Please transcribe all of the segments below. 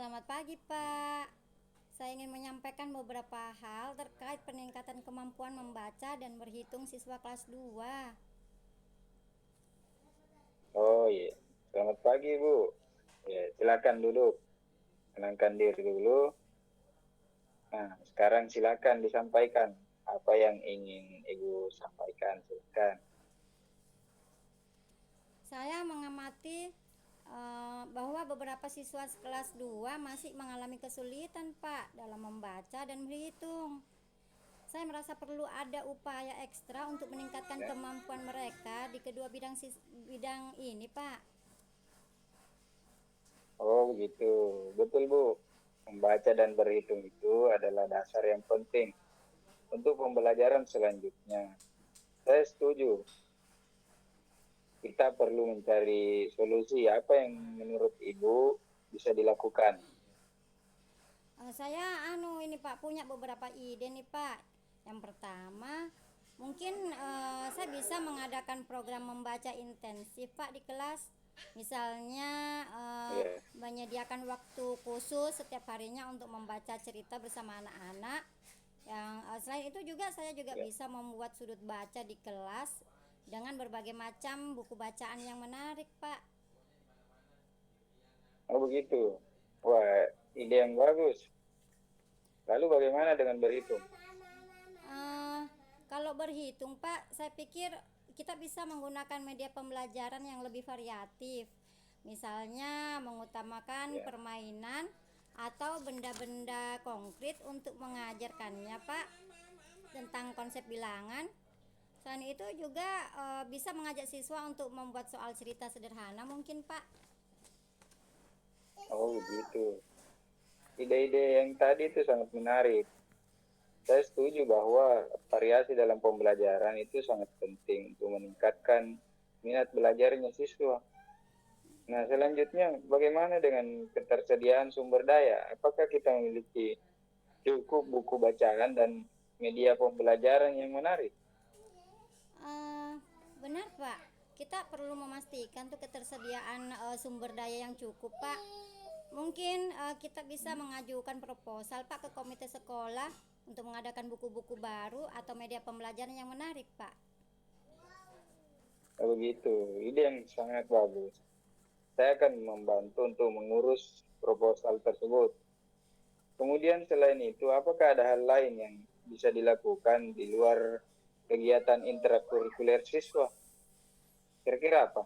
Selamat pagi, Pak. Saya ingin menyampaikan beberapa hal terkait peningkatan kemampuan membaca dan berhitung siswa kelas 2. Oh iya, selamat pagi Bu. Ya, silakan duduk, tenangkan diri dulu. Nah, sekarang silakan disampaikan apa yang ingin Ibu sampaikan, silakan. Saya mengamati bahwa beberapa siswa kelas 2 masih mengalami kesulitan, Pak, dalam membaca dan berhitung. Saya merasa perlu ada upaya ekstra untuk meningkatkan Ya. kemampuan mereka di kedua bidang ini, Pak. Oh begitu, betul Bu. Membaca dan berhitung itu adalah dasar yang penting untuk pembelajaran selanjutnya. Saya setuju, kita perlu mencari solusi apa yang menurut Ibu bisa dilakukan. Saya ini Pak punya beberapa ide nih Pak. Yang pertama, mungkin saya bisa mengadakan program membaca intensif Pak di kelas. Misalnya Ya, menyediakan waktu khusus setiap harinya untuk membaca cerita bersama anak-anak. Yang selain itu juga saya juga ya. bisa membuat sudut baca di kelas dengan berbagai macam buku bacaan yang menarik Pak. Oh begitu. Wah, ide yang bagus. Lalu bagaimana dengan berhitung? Eh, Kalau berhitung Pak, saya pikir kita bisa menggunakan media pembelajaran yang lebih variatif. Misalnya mengutamakan Ya. permainan atau benda-benda konkret untuk mengajarkannya Pak tentang konsep bilangan. Selain itu juga bisa mengajak siswa untuk membuat soal cerita sederhana mungkin Pak. Oh begitu. Ide-ide yang tadi itu sangat menarik. Saya setuju bahwa variasi dalam pembelajaran itu sangat penting untuk meningkatkan minat belajarnya siswa. Nah, selanjutnya bagaimana dengan ketersediaan sumber daya? Apakah kita memiliki cukup buku bacaan dan media pembelajaran yang menarik? Eh, Benar Pak, kita perlu memastikan tuh ketersediaan sumber daya yang cukup Pak. Mungkin kita bisa mengajukan proposal Pak ke komite sekolah untuk mengadakan buku-buku baru atau media pembelajaran yang menarik Pak. Oh, begitu, ide yang sangat bagus. Saya akan membantu untuk mengurus proposal tersebut. Kemudian selain itu, apakah ada hal lain yang bisa dilakukan di luar kegiatan intrakurikuler siswa? Kira-kira apa?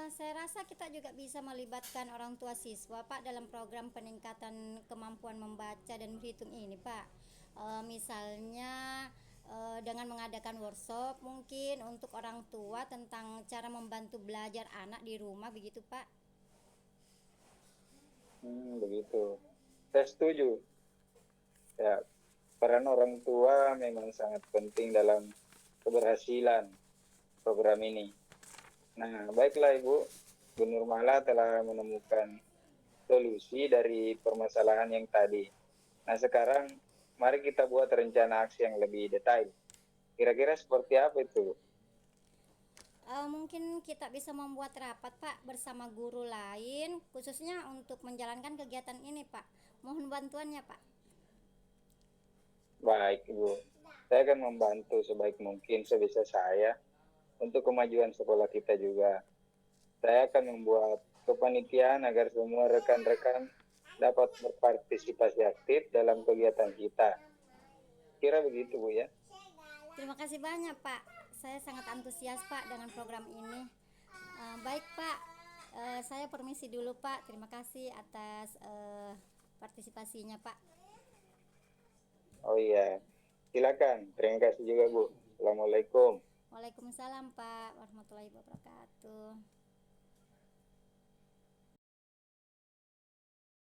Saya rasa kita juga bisa melibatkan orang tua siswa Pak dalam program peningkatan kemampuan membaca dan berhitung ini Pak. Misalnya dengan mengadakan workshop mungkin untuk orang tua tentang cara membantu belajar anak di rumah begitu Pak. Begitu. Saya setuju. Ya, peran orang tua memang sangat penting dalam keberhasilan program ini. Nah, baiklah Ibu, Bu Nurmala telah menemukan solusi dari permasalahan yang tadi. Nah, sekarang mari kita buat rencana aksi yang lebih detail. Kira-kira seperti apa itu? Mungkin kita bisa membuat rapat Pak bersama guru lain khususnya untuk menjalankan kegiatan ini Pak. Mohon bantuannya Pak. Baik, Ibu. Saya akan membantu sebaik mungkin sebisa saya untuk kemajuan sekolah kita juga. Saya akan membuat kepanitiaan agar semua rekan-rekan dapat berpartisipasi aktif dalam kegiatan kita. Kira begitu, Bu ya. Terima kasih banyak Pak. Saya sangat antusias Pak dengan program ini. Baik Pak, saya permisi dulu Pak. Terima kasih atas partisipasinya Pak. Oh iya, silakan. Terima kasih juga, Bu. Assalamualaikum. Waalaikumsalam Pak warahmatullahi wabarakatuh.